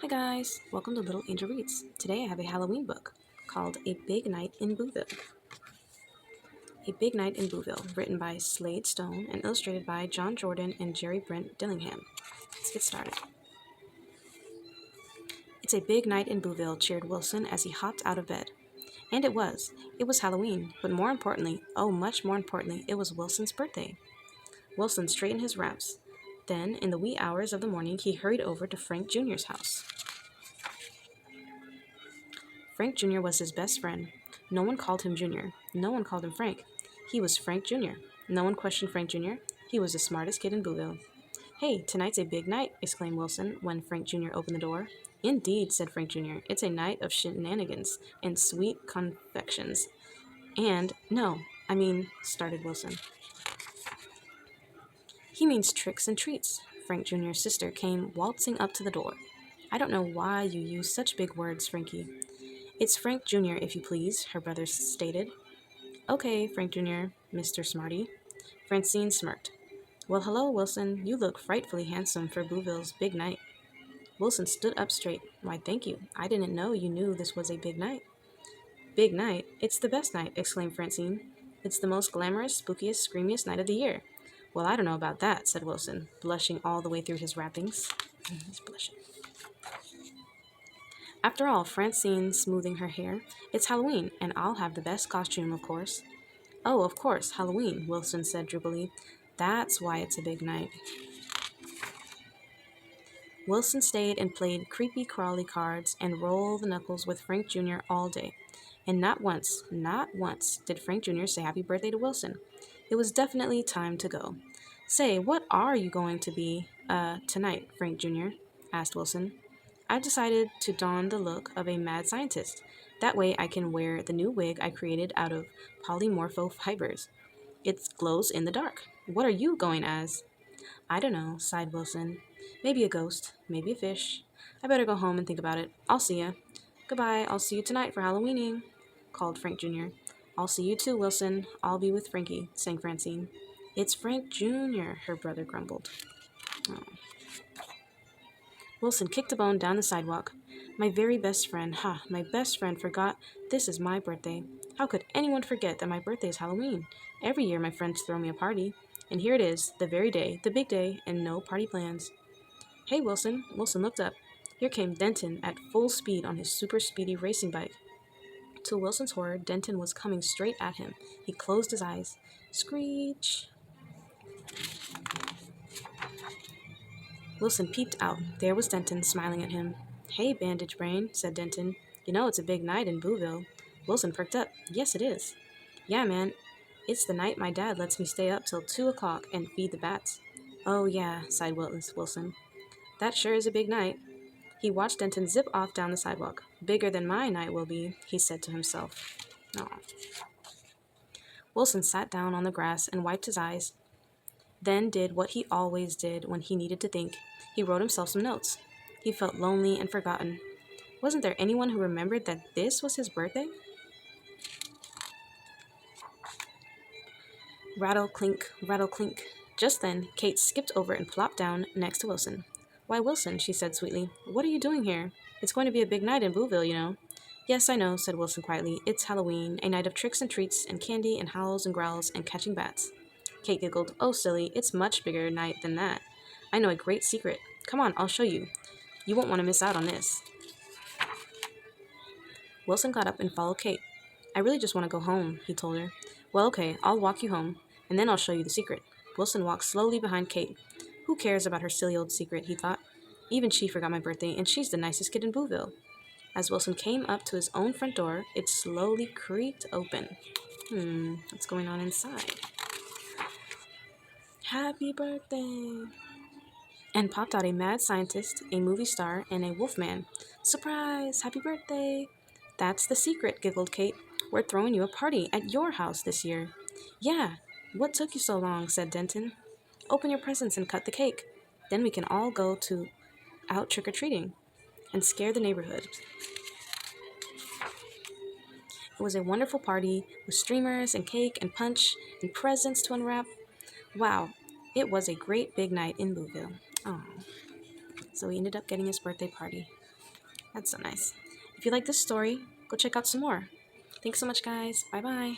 Hi guys, welcome to Little Angel Reads. Today I have a Halloween book called A Big Night in Booville. A Big Night in Booville, written by Slade Stone and illustrated by John Jordan and Jerry Brent Dillingham. Let's get started. It's a big night in Booville, cheered Wilson as he hopped out of bed. And it was. It was Halloween, but more importantly, oh much more importantly, it was Wilson's birthday. Wilson straightened his wraps. Then, in the wee hours of the morning, he hurried over to Frank Jr.'s house. Frank Jr. was his best friend. No one called him Junior. No one called him Frank. He was Frank Jr. No one questioned Frank Jr. He was the smartest kid in Booville. Hey, tonight's a big night, exclaimed Wilson when Frank Jr. opened the door. Indeed, said Frank Jr. It's a night of shenanigans and sweet confections. And, no, started Wilson. He means tricks and treats. Frank Jr.'s sister came waltzing up to the door. I don't know why you use such big words, Frankie. It's Frank Jr., if you please, her brother stated. Okay, Frank Jr., Mr. Smarty. Francine smirked. Well, hello, Wilson. You look frightfully handsome for Bouville's big night. Wilson stood up straight. Why, thank you. I didn't know you knew this was a big night. Big night? It's the best night, exclaimed Francine. It's the most glamorous, spookiest, screamiest night of the year. Well, I don't know about that, said Wilson, blushing all the way through his wrappings. He's blushing. After all, Francine smoothing her hair, it's Halloween, and I'll have the best costume, of course. Oh, of course, Halloween, Wilson said droopily. That's why it's a big night. Wilson stayed and played creepy crawly cards and roll the knuckles with Frank Jr. all day. And not once did Frank Jr. say happy birthday to Wilson. It was definitely time to go. Say, what are you going to be, tonight, Frank Jr.? Asked Wilson. I've decided to don the look of a mad scientist. That way I can wear the new wig I created out of polymorpho fibers. It glows in the dark. What are you going as? I don't know, sighed Wilson. Maybe a ghost, maybe a fish. I better go home and think about it. I'll see ya. Goodbye, I'll see you tonight for Halloweening, called Frank Jr. I'll see you too, Wilson. I'll be with Frankie, sang Francine. It's Frank Jr., her brother grumbled. Oh. Wilson kicked a bone down the sidewalk. My very best friend, my best friend forgot this is my birthday. How could anyone forget that my birthday is Halloween? Every year my friends throw me a party. And here it is, the very day, the big day, and no party plans. Hey, Wilson. Wilson looked up. Here came Denton at full speed on his super speedy racing bike. To Wilson's horror, Denton was coming straight at him. He closed his eyes. Screech! Wilson peeped out. There was Denton, smiling at him. Hey, Bandage Brain, said Denton. You know it's a big night in Booville. Wilson perked up. Yes, it is. Yeah, man. It's the night my dad lets me stay up till 2 o'clock and feed the bats. Oh, yeah, sighed Wilson. That sure is a big night. He watched Denton zip off down the sidewalk. Bigger than my night will be, he said to himself. Aw. Wilson sat down on the grass and wiped his eyes, then did what he always did when he needed to think. He wrote himself some notes. He felt lonely and forgotten. Wasn't there anyone who remembered that this was his birthday? Rattle, clink, rattle, clink. Just then, Kate skipped over and plopped down next to Wilson. Why, Wilson, she said sweetly, what are you doing here? It's going to be a big night in Booville, you know. Yes, I know, said Wilson quietly. It's Halloween, a night of tricks and treats and candy and howls and growls and catching bats. Kate giggled. Oh, silly, it's much bigger night than that. I know a great secret. Come on, I'll show you. You won't want to miss out on this. Wilson got up and followed Kate. I really just want to go home, he told her. Well, okay, I'll walk you home, and then I'll show you the secret. Wilson walked slowly behind Kate. Who cares about her silly old secret, he thought. Even she forgot my birthday, and she's the nicest kid in Booville. As Wilson came up to his own front door, it slowly creaked open. What's going on inside? Happy birthday! And popped out a mad scientist, a movie star, and a wolfman. Surprise! Happy birthday! That's the secret, giggled Kate. We're throwing you a party at your house this year. Yeah, what took you so long, said Denton. Open your presents and cut the cake. Then we can all go out trick-or-treating and scare the neighborhood. It was a wonderful party with streamers and cake and punch and presents to unwrap. Wow, it was a great big night in Booville. Oh, so he ended up getting his birthday party. That's so nice. If you like this story, go check out some more. Thanks so much, guys. Bye bye.